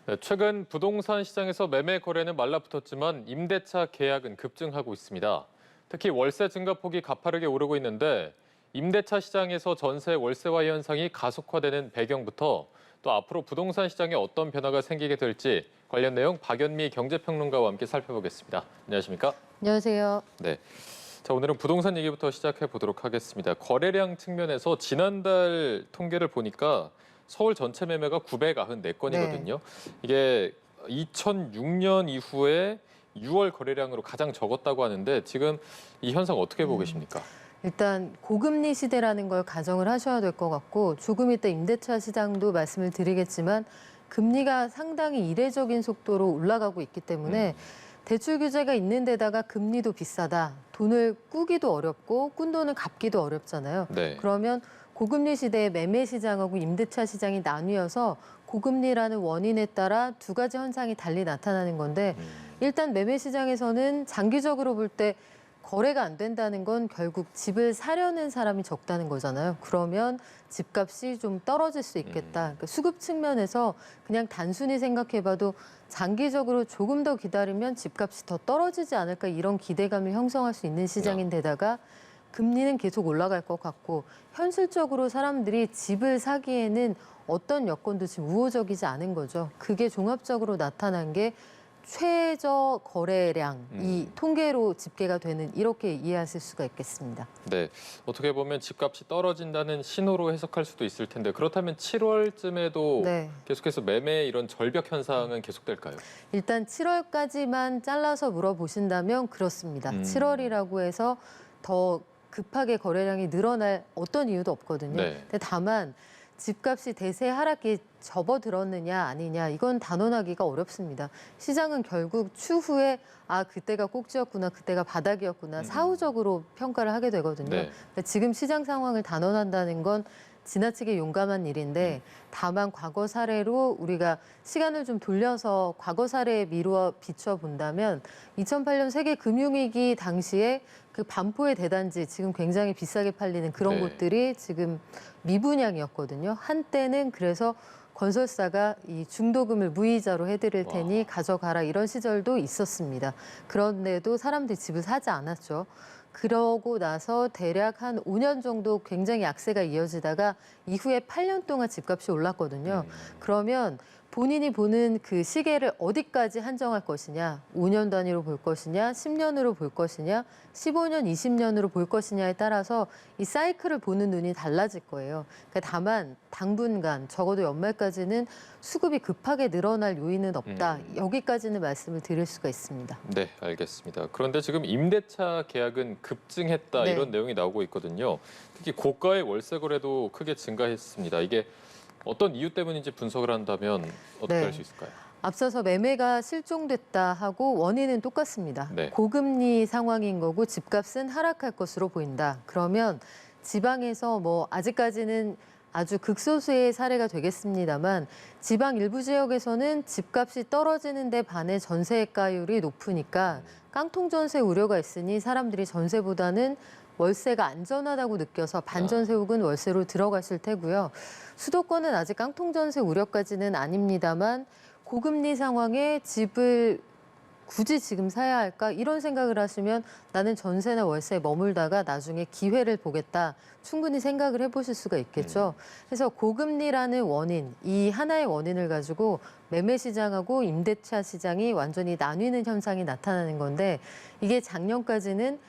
네, 최근 부동산 시장에서 매매 거래는 말라붙었지만 임대차 계약은 급증하고 있습니다. 특히 월세 증가폭이 가파르게 오르고 있는데 임대차 시장에서 전세 월세화 현상이 가속화되는 배경부터 또 앞으로 부동산 시장에 어떤 변화가 생기게 될지 관련 내용 박연미 경제평론가와 함께 살펴보겠습니다. 안녕하십니까? 안녕하세요. 네. 자, 오늘은 부동산 얘기부터 시작해 보도록 하겠습니다. 거래량 측면에서 지난달 통계를 보니까 서울 전체 매매가 994건이거든요. 이게 2006년 이후에 6월 거래량으로 가장 적었다고 하는데 지금 이 현상 어떻게 보고 계십니까? 일단 고금리 시대라는 걸 가정을 하셔야 될 것 같고 조금 이따 임대차 시장도 말씀을 드리겠지만 금리가 상당히 이례적인 속도로 올라가고 있기 때문에 대출 규제가 있는 데다가 금리도 비싸다. 돈을 꾸기도 어렵고 꾼 돈을 갚기도 어렵잖아요. 네. 그러면 고금리 시대의 매매 시장하고 임대차 시장이 나뉘어서 고금리라는 원인에 따라 두 가지 현상이 달리 나타나는 건데 일단 매매 시장에서는 장기적으로 볼 때 거래가 안 된다는 건 결국 집을 사려는 사람이 적다는 거잖아요. 그러면 집값이 좀 떨어질 수 있겠다. 그러니까 수급 측면에서 그냥 단순히 생각해봐도 장기적으로 조금 더 기다리면 집값이 더 떨어지지 않을까 이런 기대감을 형성할 수 있는 시장인데다가 금리는 계속 올라갈 것 같고 현실적으로 사람들이 집을 사기에는 어떤 여건도 지금 우호적이지 않은 거죠. 그게 종합적으로 나타난 게 최저 거래량, 이 통계로 집계가 되는 이렇게 이해하실 수가 있겠습니다. 네. 어떻게 보면 집값이 떨어진다는 신호로 해석할 수도 있을 텐데 그렇다면 7월쯤에도 네. 계속해서 매매 이런 절벽 현상은 계속될까요? 일단 7월까지만 잘라서 물어보신다면 그렇습니다. 7월이라고 해서 더 급하게 거래량이 늘어날 어떤 이유도 없거든요. 네. 근데 다만 집값이 대세 하락기 접어들었느냐 아니냐 이건 단언하기가 어렵습니다. 시장은 결국 추후에 그때가 꼭지였구나 그때가 바닥이었구나 사후적으로 평가를 하게 되거든요. 네. 그러니까 지금 시장 상황을 단언한다는 건 지나치게 용감한 일인데 다만 과거 사례로 우리가 시간을 좀 돌려서 과거 사례에 미루어 비춰본다면 2008년 세계 금융위기 당시에 그 반포의 대단지 지금 굉장히 비싸게 팔리는 그런 네. 곳들이 지금 미분양이었거든요. 한때는 그래서 건설사가 이 중도금을 무이자로 해드릴 테니 가져가라 이런 시절도 있었습니다. 그런데도 사람들이 집을 사지 않았죠. 그러고 나서 대략 한 5년 정도 굉장히 약세가 이어지다가 이후에 8년 동안 집값이 올랐거든요. 그러면 본인이 보는 그 시계를 어디까지 한정할 것이냐, 5년 단위로 볼 것이냐, 10년으로 볼 것이냐, 15년, 20년으로 볼 것이냐에 따라서 이 사이클을 보는 눈이 달라질 거예요. 그러니까 다만 당분간 적어도 연말까지는 수급이 급하게 늘어날 요인은 없다. 여기까지는 말씀을 드릴 수가 있습니다. 네, 알겠습니다. 그런데 지금 임대차 계약은 급증했다 네. 이런 내용이 나오고 있거든요. 특히 고가의 월세 거래도 크게 증가했습니다. 이게 어떤 이유 때문인지 분석을 한다면 어떻게 네. 할 수 있을까요? 앞서서 매매가 실종됐다 하고 원인은 똑같습니다. 네. 고금리 상황인 거고 집값은 하락할 것으로 보인다. 그러면 지방에서 뭐 아직까지는 아주 극소수의 사례가 되겠습니다만 지방 일부 지역에서는 집값이 떨어지는데 반해 전세가율이 높으니까 깡통 전세 우려가 있으니 사람들이 전세보다는 월세가 안전하다고 느껴서 반전세 혹은 월세로 들어가실 테고요. 수도권은 아직 깡통 전세 우려까지는 아닙니다만 고금리 상황에 집을 굳이 지금 사야 할까? 이런 생각을 하시면 나는 전세나 월세에 머물다가 나중에 기회를 보겠다. 충분히 생각을 해보실 수가 있겠죠. 그래서 고금리라는 원인, 이 하나의 원인을 가지고 매매 시장하고 임대차 시장이 완전히 나뉘는 현상이 나타나는 건데 이게 작년까지는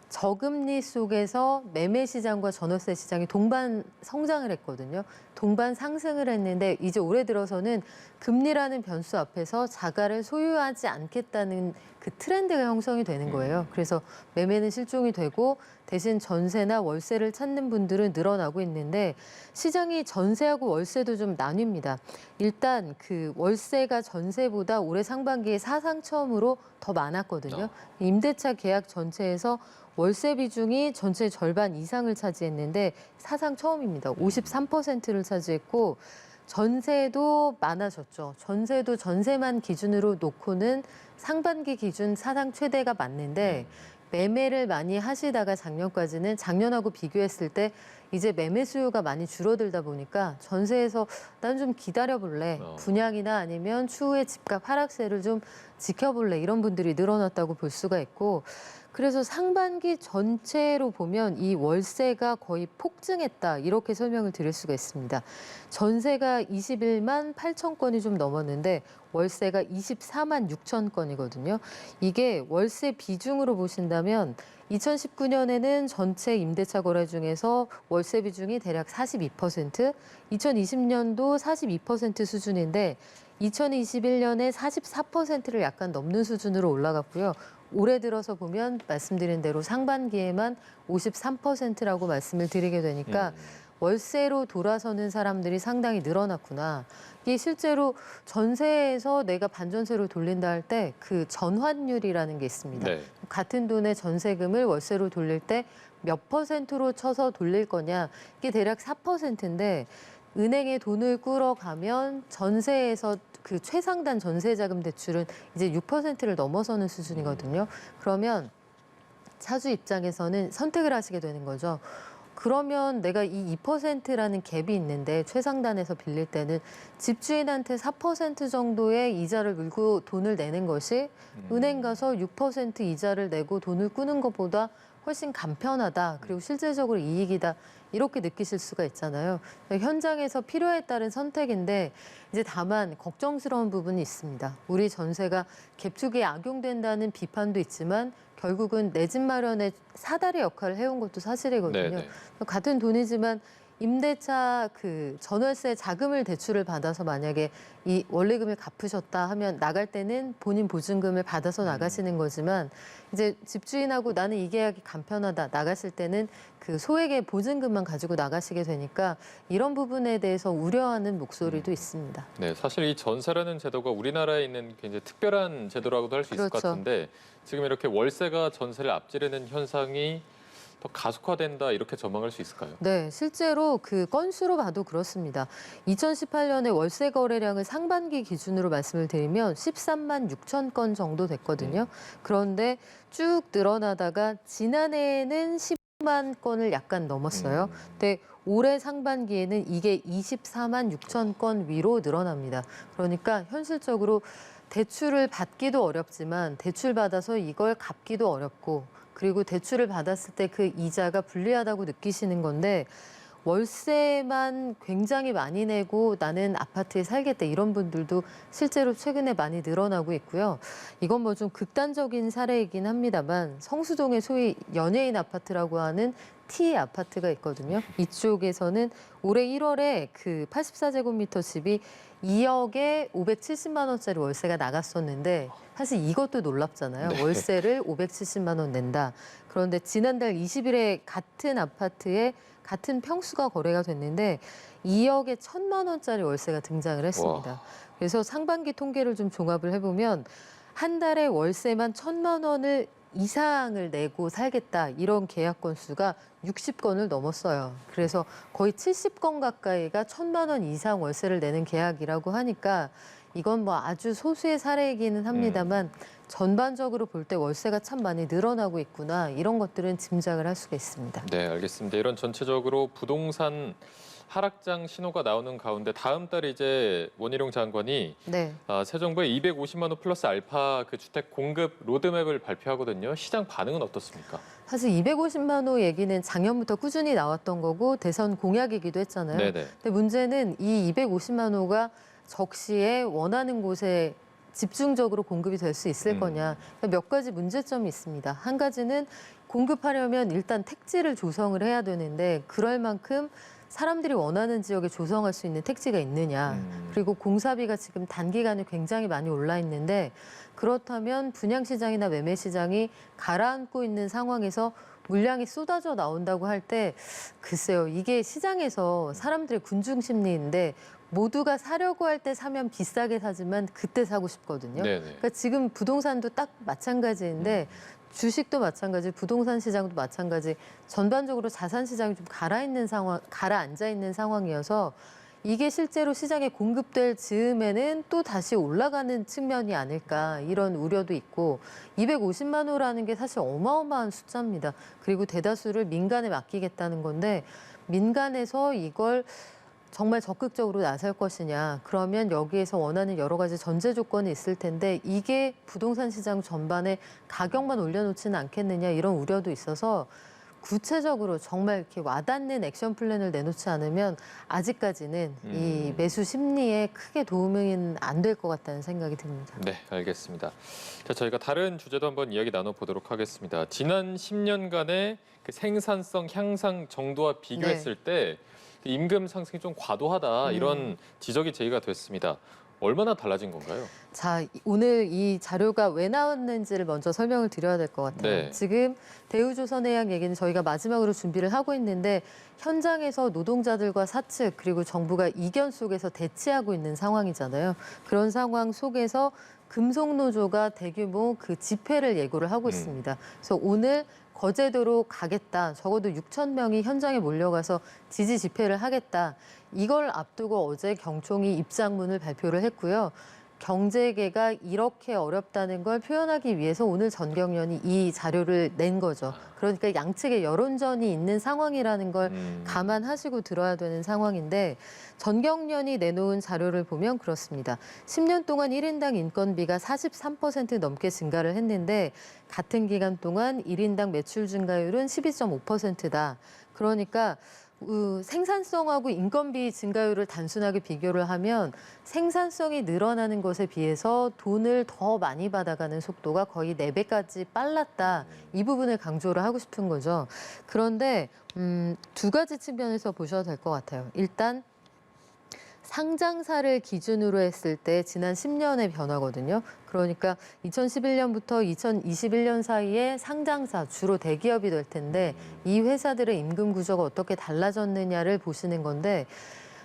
저금리 속에서 매매 시장과 전월세 시장이 동반 성장을 했거든요. 동반 상승을 했는데 이제 올해 들어서는 금리라는 변수 앞에서 자가를 소유하지 않겠다는 그 트렌드가 형성이 되는 거예요. 그래서 매매는 실종이 되고 대신 전세나 월세를 찾는 분들은 늘어나고 있는데 시장이 전세하고 월세도 좀 나뉩니다. 일단 그 월세가 전세보다 올해 상반기에 사상 처음으로 더 많았거든요. 임대차 계약 전체에서 월세 비중이 전체 절반 이상을 차지했는데 사상 처음입니다. 53%를 차지했고 전세도 많아졌죠. 전세도 전세만 기준으로 놓고는 상반기 기준 사상 최대가 맞는데 매매를 많이 하시다가 작년까지는 작년하고 비교했을 때 이제 매매 수요가 많이 줄어들다 보니까 전세에서 난 좀 기다려볼래. 분양이나 아니면 추후에 집값 하락세를 좀 지켜볼래. 이런 분들이 늘어났다고 볼 수가 있고 그래서 상반기 전체로 보면 이 월세가 거의 폭증했다. 이렇게 설명을 드릴 수가 있습니다. 전세가 21만 8천 건이 좀 넘었는데 월세가 24만 6천 건이거든요. 이게 월세 비중으로 보신다면 2019년에는 전체 임대차 거래 중에서 월세 비중이 대략 42%, 2020년도 42% 수준인데 2021년에 44%를 약간 넘는 수준으로 올라갔고요. 올해 들어서 보면 말씀드린 대로 상반기에만 53%라고 말씀을 드리게 되니까 월세로 돌아서는 사람들이 상당히 늘어났구나. 이게 실제로 전세에서 내가 반전세로 돌린다 할 때 그 전환율이라는 게 있습니다. 네. 같은 돈의 전세금을 월세로 돌릴 때 몇 퍼센트로 쳐서 돌릴 거냐. 이게 대략 4%인데 은행에 돈을 끌어가면 전세에서 그 최상단 전세자금 대출은 이제 6%를 넘어서는 수준이거든요. 그러면 차주 입장에서는 선택을 하시게 되는 거죠. 그러면 내가 이 2%라는 갭이 있는데 최상단에서 빌릴 때는 집주인한테 4% 정도의 이자를 물고 돈을 내는 것이 은행 가서 6% 이자를 내고 돈을 꾸는 것보다 훨씬 간편하다. 그리고 실질적으로 이익이다. 이렇게 느끼실 수가 있잖아요. 현장에서 필요에 따른 선택인데 이제 다만 걱정스러운 부분이 있습니다. 우리 전세가 갭투기에 악용된다는 비판도 있지만 결국은 내 집 마련의 사다리 역할을 해온 것도 사실이거든요. 네네. 같은 돈이지만 임대차 그 전월세 자금을 대출을 받아서 만약에 이 원리금을 갚으셨다 하면 나갈 때는 본인 보증금을 받아서 나가시는 거지만 이제 집주인하고 나는 이 계약이 간편하다 나갔을 때는 그 소액의 보증금만 가지고 나가시게 되니까 이런 부분에 대해서 우려하는 목소리도 있습니다. 네, 사실 이 전세라는 제도가 우리나라에 있는 굉장히 특별한 제도라고도 할 수 있을 것 그렇죠. 같은데 지금 이렇게 월세가 전세를 앞지르는 현상이 더 가속화된다 이렇게 전망할 수 있을까요? 네, 실제로 그 건수로 봐도 그렇습니다. 2018년에 월세 거래량을 상반기 기준으로 말씀을 드리면 13만 6천 건 정도 됐거든요. 그런데 쭉 늘어나다가 지난해에는 10만 건을 약간 넘었어요. 근데 올해 상반기에는 이게 24만 6천 건 위로 늘어납니다. 그러니까 현실적으로 대출을 받기도 어렵지만 대출 받아서 이걸 갚기도 어렵고 그리고 대출을 받았을 때 그 이자가 불리하다고 느끼시는 건데 월세만 굉장히 많이 내고 나는 아파트에 살겠다 이런 분들도 실제로 최근에 많이 늘어나고 있고요. 이건 뭐 좀 극단적인 사례이긴 합니다만 성수동의 소위 연예인 아파트라고 하는 T 아파트가 있거든요. 이쪽에서는 올해 1월에 그 84제곱미터 집이 2억에 570만 원짜리 월세가 나갔었는데 사실 이것도 놀랍잖아요. 네. 월세를 570만 원 낸다. 그런데 지난달 20일에 같은 아파트에 같은 평수가 거래가 됐는데 2억에 1,000만 원짜리 월세가 등장을 했습니다. 와. 그래서 상반기 통계를 좀 종합을 해보면 한 달에 월세만 1,000만 원을 이상을 내고 살겠다 이런 계약 건수가 60건을 넘었어요. 그래서 거의 70건 가까이가 1,000만 원 이상 월세를 내는 계약이라고 하니까 이건 뭐 아주 소수의 사례이기는 합니다만 전반적으로 볼 때 월세가 참 많이 늘어나고 있구나 이런 것들은 짐작을 할 수가 있습니다. 네, 알겠습니다. 이런 전체적으로 부동산 하락장 신호가 나오는 가운데 다음 달에 이제 원희룡 장관이 네. 새 정부의 250만 원 플러스 알파 그 주택 공급 로드맵을 발표하거든요. 시장 반응은 어떻습니까? 사실 250만 호 얘기는 작년부터 꾸준히 나왔던 거고 대선 공약이기도 했잖아요. 네네. 근데 문제는 이 250만 호가 적시에 원하는 곳에 집중적으로 공급이 될 수 있을 거냐. 그러니까 몇 가지 문제점이 있습니다. 한 가지는 공급하려면 일단 택지를 조성을 해야 되는데 그럴 만큼 사람들이 원하는 지역에 조성할 수 있는 택지가 있느냐. 그리고 공사비가 지금 단기간에 굉장히 많이 올라 있는데 그렇다면 분양시장이나 매매시장이 가라앉고 있는 상황에서 물량이 쏟아져 나온다고 할 때 글쎄요. 이게 시장에서 사람들의 군중 심리인데 모두가 사려고 할 때 사면 비싸게 사지만 그때 사고 싶거든요. 네네. 그러니까 지금 부동산도 딱 마찬가지인데 주식도 마찬가지, 부동산 시장도 마찬가지. 전반적으로 자산 시장이 좀 가라앉아 있는 상황이어서 이게 실제로 시장에 공급될 즈음에는 또 다시 올라가는 측면이 아닐까 이런 우려도 있고 250만 호라는 게 사실 어마어마한 숫자입니다. 그리고 대다수를 민간에 맡기겠다는 건데 민간에서 이걸 정말 적극적으로 나설 것이냐. 그러면 여기에서 원하는 여러 가지 전제 조건이 있을 텐데 이게 부동산 시장 전반에 가격만 올려놓지는 않겠느냐 이런 우려도 있어서 구체적으로 정말 이렇게 와닿는 액션 플랜을 내놓지 않으면 아직까지는 이 매수 심리에 크게 도움은 안 될 것 같다는 생각이 듭니다. 네, 알겠습니다. 자, 저희가 다른 주제도 한번 이야기 나눠보도록 하겠습니다. 지난 10년간의 그 생산성 향상 정도와 비교했을 때 임금 상승이 좀 과도하다 이런 지적이 제기가 됐습니다. 얼마나 달라진 건가요? 자, 오늘 이 자료가 왜 나왔는지를 먼저 설명을 드려야 될 것 같아요. 네. 지금 대우조선해양 얘기는 저희가 마지막으로 준비를 하고 있는데 현장에서 노동자들과 사측 그리고 정부가 이견 속에서 대치하고 있는 상황이잖아요. 그런 상황 속에서 금속노조가 대규모 그 집회를 예고를 하고 있습니다. 그래서 오늘 거제도로 가겠다. 적어도 6천 명이 현장에 몰려가서 지지 집회를 하겠다. 이걸 앞두고 어제 경총이 입장문을 발표를 했고요. 경제계가 이렇게 어렵다는 걸 표현하기 위해서 오늘 전경련이 이 자료를 낸 거죠. 그러니까 양측의 여론전이 있는 상황이라는 걸 감안하시고 들어야 되는 상황인데 전경련이 내놓은 자료를 보면 그렇습니다. 10년 동안 1인당 인건비가 43% 넘게 증가를 했는데 같은 기간 동안 1인당 매출 증가율은 12.5%다. 그러니까 생산성하고 인건비 증가율을 단순하게 비교를 하면 생산성이 늘어나는 것에 비해서 돈을 더 많이 받아가는 속도가 거의 4배까지 빨랐다. 이 부분을 강조를 하고 싶은 거죠. 그런데 두 가지 측면에서 보셔도 될 것 같아요. 일단 상장사를 기준으로 했을 때 지난 10년의 변화거든요. 그러니까 2011년부터 2021년 사이에 상장사, 주로 대기업이 될 텐데 이 회사들의 임금 구조가 어떻게 달라졌느냐를 보시는 건데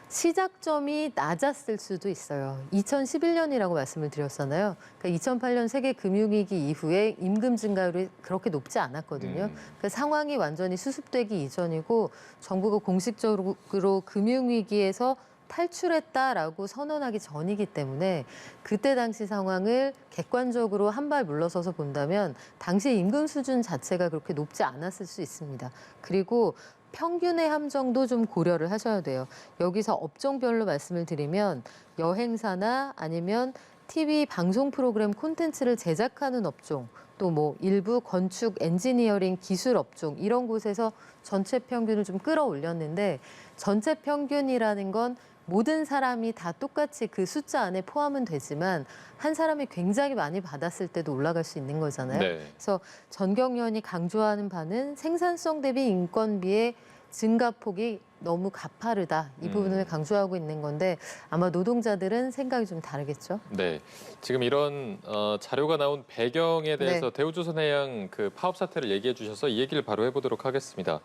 시작점이 낮았을 수도 있어요. 2011년이라고 말씀을 드렸잖아요. 그러니까 2008년 세계 금융위기 이후에 임금 증가율이 그렇게 높지 않았거든요. 그 상황이 완전히 수습되기 이전이고 정부가 공식적으로 금융위기에서 탈출했다라고 선언하기 전이기 때문에 그때 당시 상황을 객관적으로 한 발 물러서서 본다면 당시 임금 수준 자체가 그렇게 높지 않았을 수 있습니다. 그리고 평균의 함정도 좀 고려를 하셔야 돼요. 여기서 업종별로 말씀을 드리면 여행사나 아니면 TV 방송 프로그램 콘텐츠를 제작하는 업종, 또 뭐 일부 건축, 엔지니어링, 기술 업종 이런 곳에서 전체 평균을 좀 끌어올렸는데 전체 평균이라는 건 모든 사람이 다 똑같이 그 숫자 안에 포함은 되지만 한 사람이 굉장히 많이 받았을 때도 올라갈 수 있는 거잖아요. 네. 그래서 전경련이 강조하는 바는 생산성 대비 인건비의 증가폭이 너무 가파르다. 이 부분을 강조하고 있는 건데 아마 노동자들은 생각이 좀 다르겠죠. 네, 지금 이런 자료가 나온 배경에 대해서 네. 대우조선해양 그 파업 사태를 얘기해 주셔서 이 얘기를 바로 해보도록 하겠습니다.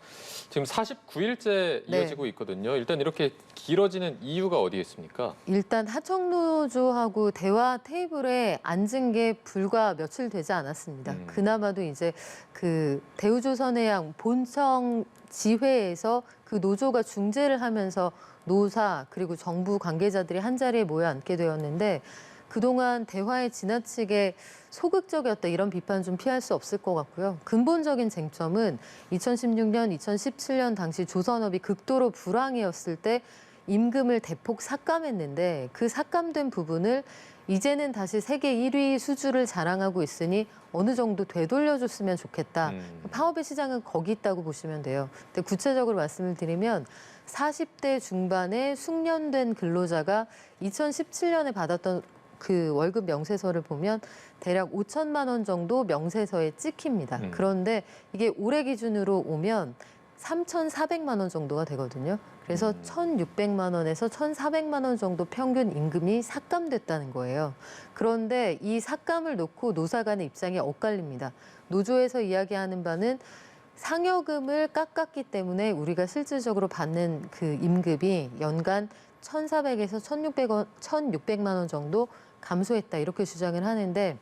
지금 49일째 네. 이어지고 있거든요. 일단 이렇게 길어지는 이유가 어디에 있습니까? 일단 하청노조하고 대화 테이블에 앉은 게 불과 며칠 되지 않았습니다. 그나마도 이제 그 대우조선해양 본청 지회에서 그 노조가 중재를 하면서 노사 그리고 정부 관계자들이 한자리에 모여 앉게 되었는데 그동안 대화에 지나치게 소극적이었다 이런 비판 좀 피할 수 없을 것 같고요. 근본적인 쟁점은 2016년, 2017년 당시 조선업이 극도로 불황이었을 때 임금을 대폭 삭감했는데 그 삭감된 부분을 이제는 다시 세계 1위 수주를 자랑하고 있으니 어느 정도 되돌려줬으면 좋겠다. 파업의 시장은 거기 있다고 보시면 돼요. 근데 구체적으로 말씀을 드리면 40대 중반의 숙련된 근로자가 2017년에 받았던 그 월급 명세서를 보면 대략 5천만 원 정도 명세서에 찍힙니다. 그런데 이게 올해 기준으로 오면 3,400만 원 정도가 되거든요. 그래서 1,600만 원에서 1,400만 원 정도 평균 임금이 삭감됐다는 거예요. 그런데 이 삭감을 놓고 노사 간의 입장이 엇갈립니다. 노조에서 이야기하는 바는 상여금을 깎았기 때문에 우리가 실질적으로 받는 그 임금이 연간 1,400에서 1,600만 원 정도 감소했다 이렇게 주장을 하는데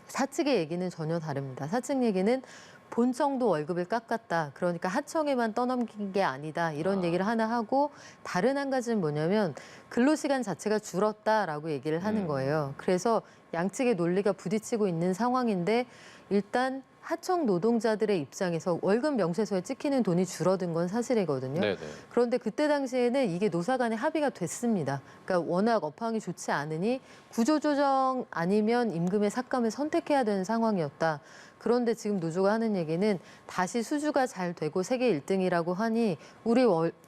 사측의 얘기는 전혀 다릅니다. 사측 얘기는 본청도 월급을 깎았다. 그러니까 하청에만 떠넘긴 게 아니다. 이런 얘기를 하나 하고 다른 한 가지는 뭐냐면 근로시간 자체가 줄었다라고 얘기를 하는 거예요. 그래서 양측의 논리가 부딪히고 있는 상황인데 일단 하청 노동자들의 입장에서 월급 명세서에 찍히는 돈이 줄어든 건 사실이거든요. 네네. 그런데 그때 당시에는 이게 노사 간에 합의가 됐습니다. 그러니까 워낙 업황이 좋지 않으니 구조조정 아니면 임금의 삭감을 선택해야 되는 상황이었다. 그런데 지금 노조가 하는 얘기는 다시 수주가 잘 되고 세계 1등이라고 하니 우리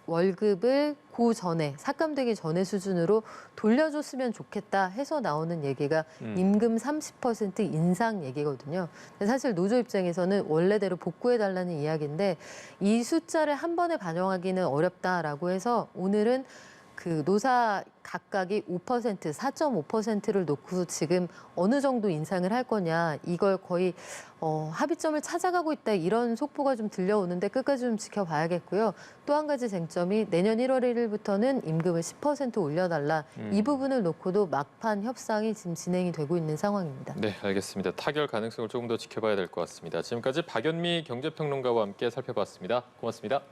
월급을 그 전에 삭감되기 전의 수준으로 돌려줬으면 좋겠다 해서 나오는 얘기가 임금 30% 인상 얘기거든요. 근데 사실 노조 입장에서는 원래대로 복구해달라는 이야기인데 이 숫자를 한 번에 반영하기는 어렵다라고 해서 오늘은 그 노사 각각이 5%, 4.5%를 놓고 지금 어느 정도 인상을 할 거냐 이걸 거의 합의점을 찾아가고 있다 이런 속보가 좀 들려오는데 끝까지 좀 지켜봐야겠고요. 또 한 가지 쟁점이 내년 1월 1일부터는 임금을 10% 올려달라 이 부분을 놓고도 막판 협상이 지금 진행이 되고 있는 상황입니다. 네, 알겠습니다. 타결 가능성을 조금 더 지켜봐야 될 것 같습니다. 지금까지 박연미 경제평론가와 함께 살펴봤습니다. 고맙습니다.